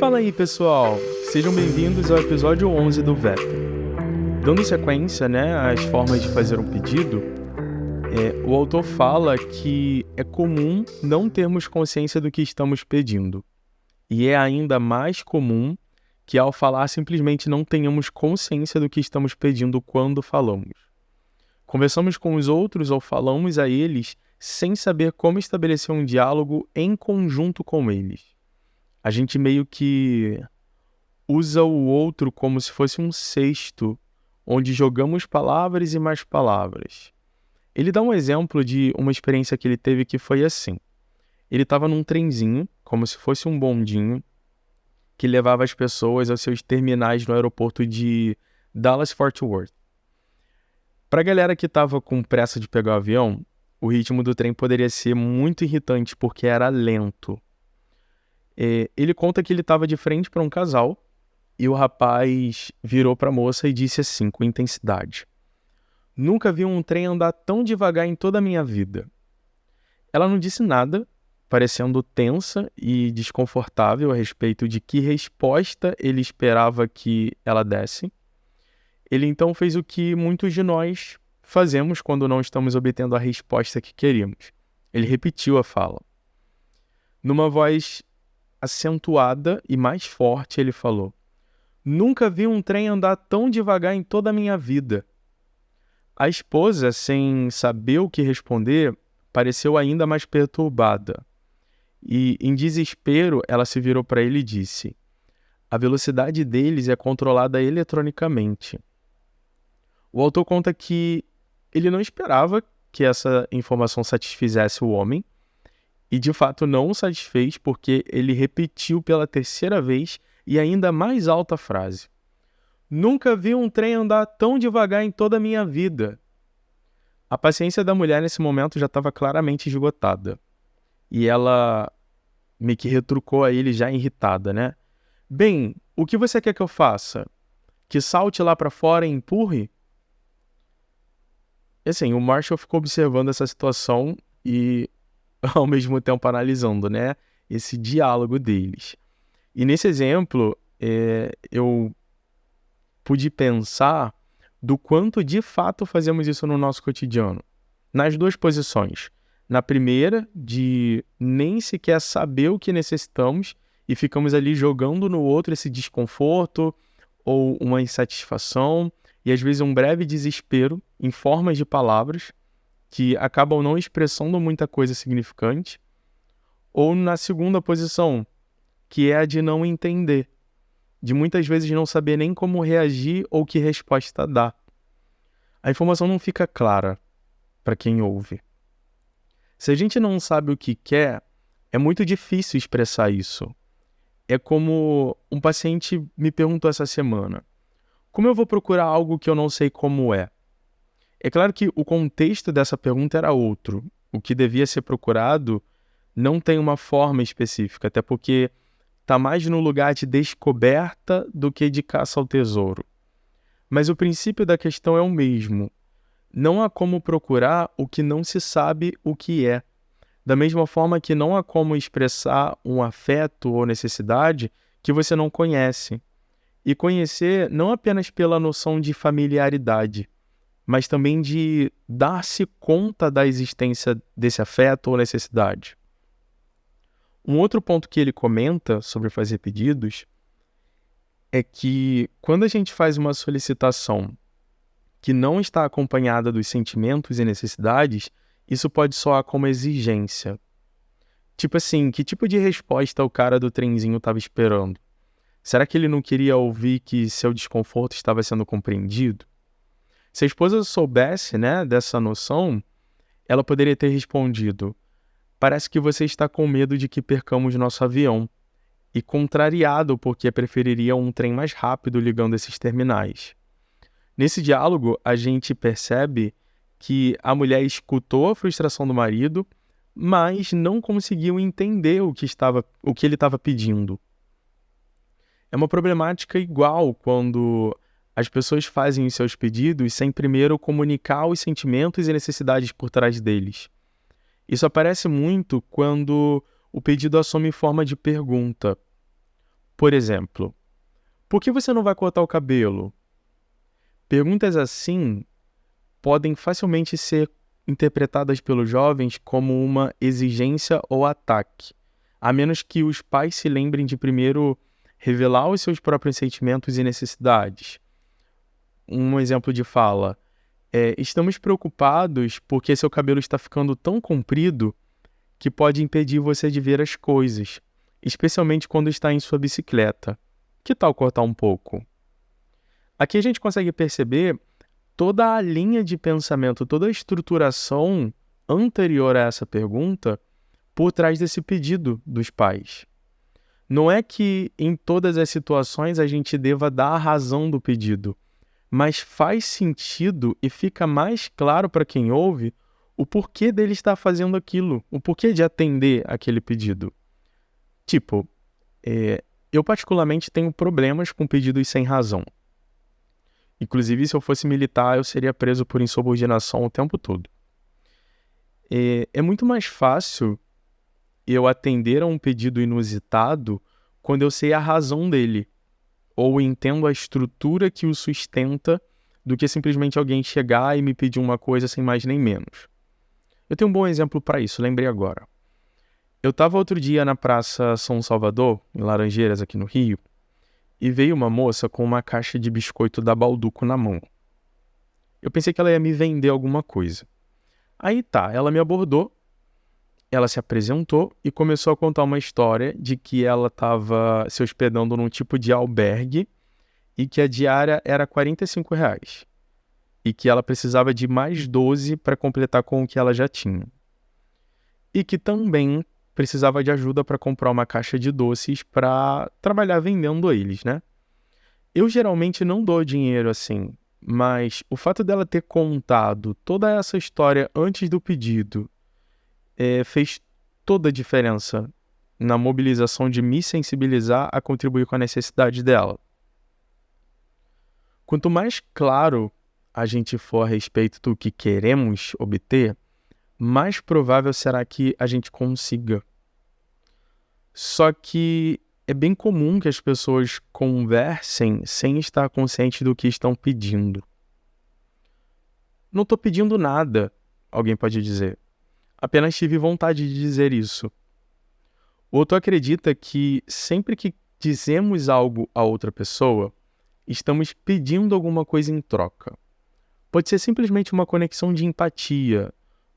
Fala aí, pessoal! Sejam bem-vindos ao episódio 11 do VEP. Dando sequência, às formas de fazer um pedido, o autor fala que é comum não termos consciência do que estamos pedindo. E é ainda mais comum que, ao falar, simplesmente não tenhamos consciência do que estamos pedindo quando falamos. Conversamos com os outros ou falamos a eles sem saber como estabelecer um diálogo em conjunto com eles. A gente meio que usa o outro como se fosse um cesto, onde jogamos palavras e mais palavras. Ele dá um exemplo de uma experiência que ele teve que foi assim. Ele estava num trenzinho, como se fosse um bondinho, que levava as pessoas aos seus terminais no aeroporto de Dallas-Fort Worth. Para a galera que estava com pressa de pegar o avião, o ritmo do trem poderia ser muito irritante porque era lento. Ele conta que ele estava de frente para um casal e o rapaz virou para a moça e disse assim, com intensidade: "Nunca vi um trem andar tão devagar em toda a minha vida." Ela não disse nada, parecendo tensa e desconfortável a respeito de que resposta ele esperava que ela desse. Ele então fez o que muitos de nós fazemos quando não estamos obtendo a resposta que queríamos. Ele repetiu a fala. Numa voz acentuada e mais forte, ele falou: "Nunca vi um trem andar tão devagar em toda a minha vida." A esposa, sem saber o que responder, pareceu ainda mais perturbada. E, em desespero, ela se virou para ele e disse: "A velocidade deles é controlada eletronicamente." O autor conta que ele não esperava que essa informação satisfizesse o homem, e de fato não o satisfez porque ele repetiu pela terceira vez e ainda mais alta a frase: "Nunca vi um trem andar tão devagar em toda a minha vida." A paciência da mulher nesse momento já estava claramente esgotada. E ela meio que retrucou a ele já irritada, "Bem, o que você quer que eu faça? Que salte lá para fora e empurre?" E assim, o Marshall ficou observando essa situação e ao mesmo tempo analisando, esse diálogo deles. E nesse exemplo, eu pude pensar do quanto de fato fazemos isso no nosso cotidiano. Nas duas posições. Na primeira, de nem sequer saber o que necessitamos e ficamos ali jogando no outro esse desconforto ou uma insatisfação e às vezes um breve desespero em formas de palavras que acabam não expressando muita coisa significante. Ou na segunda posição, que é a de não entender, de muitas vezes não saber nem como reagir ou que resposta dar. A informação não fica clara para quem ouve. Se a gente não sabe o que quer, é muito difícil expressar isso. É como um paciente me perguntou essa semana: como eu vou procurar algo que eu não sei como é? É claro que o contexto dessa pergunta era outro. O que devia ser procurado não tem uma forma específica, até porque está mais no lugar de descoberta do que de caça ao tesouro. Mas o princípio da questão é o mesmo. Não há como procurar o que não se sabe o que é. Da mesma forma que não há como expressar um afeto ou necessidade que você não conhece. E conhecer não apenas pela noção de familiaridade, mas também de dar-se conta da existência desse afeto ou necessidade. Um outro ponto que ele comenta sobre fazer pedidos é que quando a gente faz uma solicitação que não está acompanhada dos sentimentos e necessidades, isso pode soar como exigência. Tipo assim, que tipo de resposta o cara do trenzinho estava esperando? Será que ele não queria ouvir que seu desconforto estava sendo compreendido? Se a esposa soubesse, dessa noção, ela poderia ter respondido: "Parece que você está com medo de que percamos nosso avião." E contrariado porque preferiria um trem mais rápido ligando esses terminais. Nesse diálogo, a gente percebe que a mulher escutou a frustração do marido, mas não conseguiu entender o que ele estava pedindo. É uma problemática igual quando as pessoas fazem os seus pedidos sem primeiro comunicar os sentimentos e necessidades por trás deles. Isso aparece muito quando o pedido assume forma de pergunta. Por exemplo, por que você não vai cortar o cabelo? Perguntas assim podem facilmente ser interpretadas pelos jovens como uma exigência ou ataque, a menos que os pais se lembrem de primeiro revelar os seus próprios sentimentos e necessidades. Um exemplo de fala é: estamos preocupados porque seu cabelo está ficando tão comprido que pode impedir você de ver as coisas, especialmente quando está em sua bicicleta. Que tal cortar um pouco? Aqui a gente consegue perceber toda a linha de pensamento, toda a estruturação anterior a essa pergunta por trás desse pedido dos pais. Não é que em todas as situações a gente deva dar a razão do pedido, mas faz sentido e fica mais claro para quem ouve o porquê dele estar fazendo aquilo, o porquê de atender aquele pedido. Tipo, eu particularmente tenho problemas com pedidos sem razão. Inclusive, se eu fosse militar, eu seria preso por insubordinação o tempo todo. É muito mais fácil eu atender a um pedido inusitado quando eu sei a razão dele, ou entendo a estrutura que o sustenta, do que simplesmente alguém chegar e me pedir uma coisa sem mais nem menos. Eu tenho um bom exemplo para isso, lembrei agora. Eu estava outro dia na Praça São Salvador, em Laranjeiras, aqui no Rio, e veio uma moça com uma caixa de biscoito da Bauducco na mão. Eu pensei que ela ia me vender alguma coisa. Aí tá, ela me abordou, ela se apresentou e começou a contar uma história de que ela estava se hospedando num tipo de albergue e que a diária era R$ 45 e que ela precisava de mais 12 para completar com o que ela já tinha. E que também precisava de ajuda para comprar uma caixa de doces para trabalhar vendendo eles, né? Eu geralmente não dou dinheiro assim, mas o fato dela ter contado toda essa história antes do pedido fez toda a diferença na mobilização de me sensibilizar a contribuir com a necessidade dela. Quanto mais claro a gente for a respeito do que queremos obter, mais provável será que a gente consiga. Só que é bem comum que as pessoas conversem sem estar conscientes do que estão pedindo. Não estou pedindo nada, alguém pode dizer. Apenas tive vontade de dizer isso. O outro acredita que sempre que dizemos algo a outra pessoa, estamos pedindo alguma coisa em troca. Pode ser simplesmente uma conexão de empatia,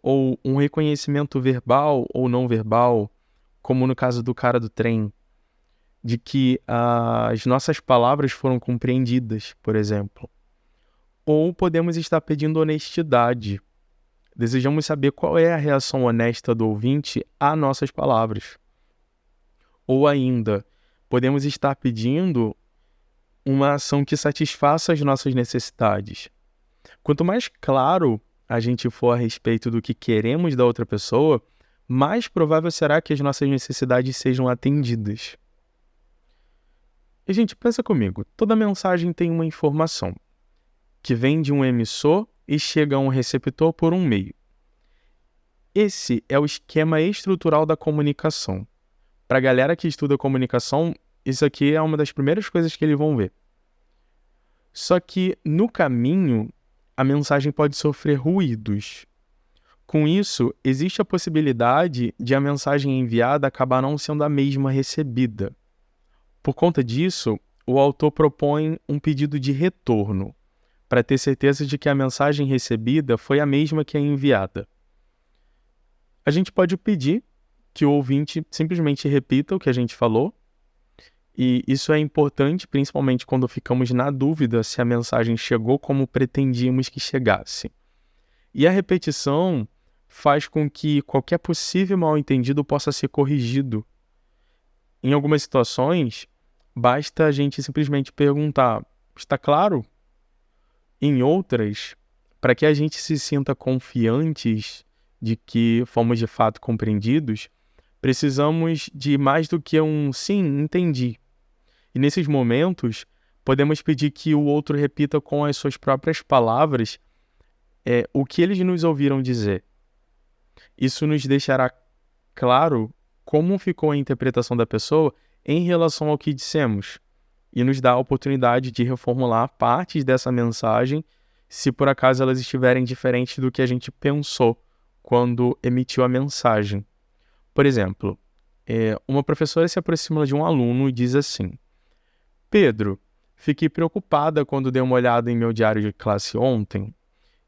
ou um reconhecimento verbal ou não verbal, como no caso do cara do trem, de que as nossas palavras foram compreendidas, por exemplo. Ou podemos estar pedindo honestidade. Desejamos saber qual é a reação honesta do ouvinte a nossas palavras. Ou ainda, podemos estar pedindo uma ação que satisfaça as nossas necessidades. Quanto mais claro a gente for a respeito do que queremos da outra pessoa, mais provável será que as nossas necessidades sejam atendidas. E, gente, pensa comigo, toda mensagem tem uma informação que vem de um emissor e chega a um receptor por um meio. Esse é o esquema estrutural da comunicação. Para a galera que estuda comunicação, isso aqui é uma das primeiras coisas que eles vão ver. Só que, no caminho, a mensagem pode sofrer ruídos. Com isso, existe a possibilidade de a mensagem enviada acabar não sendo a mesma recebida. Por conta disso, o autor propõe um pedido de retorno, para ter certeza de que a mensagem recebida foi a mesma que a enviada. A gente pode pedir que o ouvinte simplesmente repita o que a gente falou, e isso é importante principalmente quando ficamos na dúvida se a mensagem chegou como pretendíamos que chegasse. E a repetição faz com que qualquer possível mal-entendido possa ser corrigido. Em algumas situações, basta a gente simplesmente perguntar: está claro? Em outras, para que a gente se sinta confiantes de que fomos de fato compreendidos, precisamos de mais do que um sim, entendi. E nesses momentos, podemos pedir que o outro repita com as suas próprias palavras o que eles nos ouviram dizer. Isso nos deixará claro como ficou a interpretação da pessoa em relação ao que dissemos e nos dá a oportunidade de reformular partes dessa mensagem se por acaso elas estiverem diferentes do que a gente pensou quando emitiu a mensagem. Por exemplo, uma professora se aproxima de um aluno e diz assim: Pedro, fiquei preocupada quando dei uma olhada em meu diário de classe ontem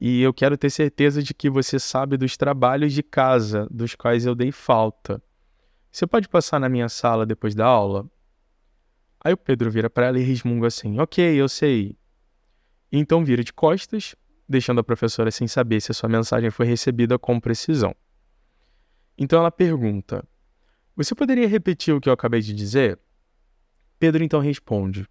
e eu quero ter certeza de que você sabe dos trabalhos de casa dos quais eu dei falta. Você pode passar na minha sala depois da aula? Aí o Pedro vira para ela e resmunga assim: ok, eu sei. Então vira de costas, deixando a professora sem saber se a sua mensagem foi recebida com precisão. Então ela pergunta: você poderia repetir o que eu acabei de dizer? Pedro então responde: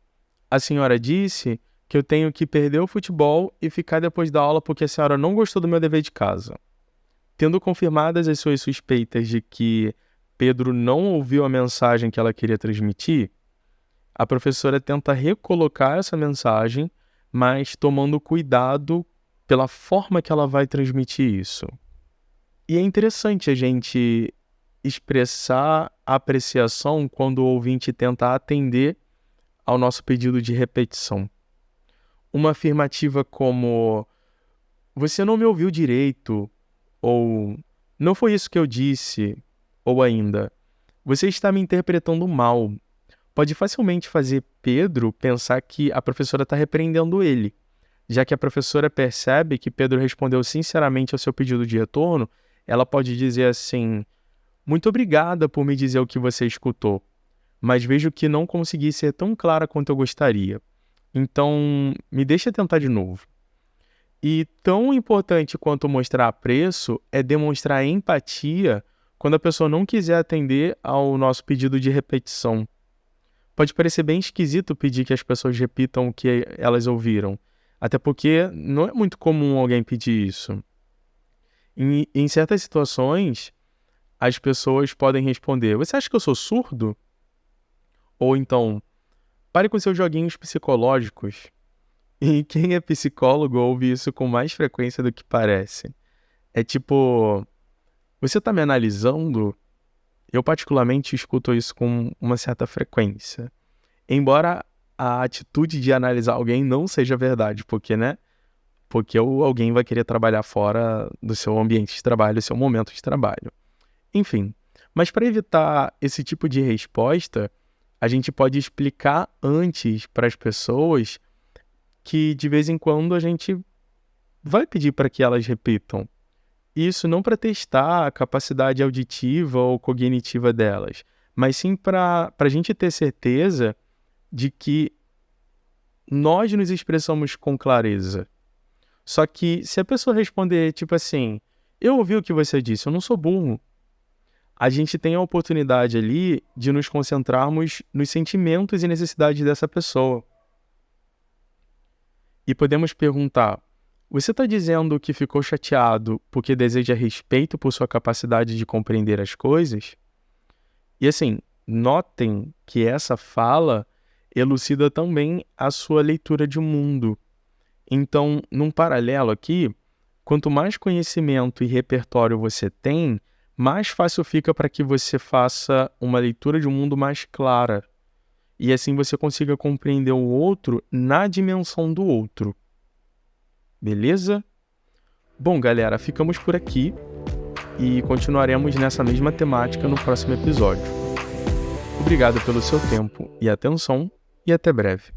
a senhora disse que eu tenho que perder o futebol e ficar depois da aula porque a senhora não gostou do meu dever de casa. Tendo confirmadas as suas suspeitas de que Pedro não ouviu a mensagem que ela queria transmitir, a professora tenta recolocar essa mensagem, mas tomando cuidado pela forma que ela vai transmitir isso. E é interessante a gente expressar a apreciação quando o ouvinte tenta atender ao nosso pedido de repetição. Uma afirmativa como: você não me ouviu direito, ou não foi isso que eu disse, ou ainda, você está me interpretando mal, pode facilmente fazer Pedro pensar que a professora está repreendendo ele, já que a professora percebe que Pedro respondeu sinceramente ao seu pedido de retorno. Ela pode dizer assim: muito obrigada por me dizer o que você escutou, mas vejo que não consegui ser tão clara quanto eu gostaria. Então, me deixa tentar de novo. E tão importante quanto mostrar apreço é demonstrar empatia quando a pessoa não quiser atender ao nosso pedido de repetição. Pode parecer bem esquisito pedir que as pessoas repitam o que elas ouviram, até porque não é muito comum alguém pedir isso. Em certas situações, as pessoas podem responder: você acha que eu sou surdo? Ou então: pare com seus joguinhos psicológicos. E quem é psicólogo ouve isso com mais frequência do que parece. É tipo: você está me analisando? Eu particularmente escuto isso com uma certa frequência. Embora a atitude de analisar alguém não seja verdade, porque, né? Porque alguém vai querer trabalhar fora do seu ambiente de trabalho, do seu momento de trabalho. Enfim, mas para evitar esse tipo de resposta, a gente pode explicar antes para as pessoas que de vez em quando a gente vai pedir para que elas repitam. Isso não para testar a capacidade auditiva ou cognitiva delas, mas sim para a gente ter certeza de que nós nos expressamos com clareza. Só que se a pessoa responder tipo assim: eu ouvi o que você disse, eu não sou burro, a gente tem a oportunidade ali de nos concentrarmos nos sentimentos e necessidades dessa pessoa. E podemos perguntar: você está dizendo que ficou chateado porque deseja respeito por sua capacidade de compreender as coisas? E assim, notem que essa fala elucida também a sua leitura de mundo. Então, num paralelo aqui, quanto mais conhecimento e repertório você tem, mais fácil fica para que você faça uma leitura de um mundo mais clara. E assim você consiga compreender o outro na dimensão do outro. Beleza? Bom, galera, ficamos por aqui e continuaremos nessa mesma temática no próximo episódio. Obrigado pelo seu tempo e atenção e até breve.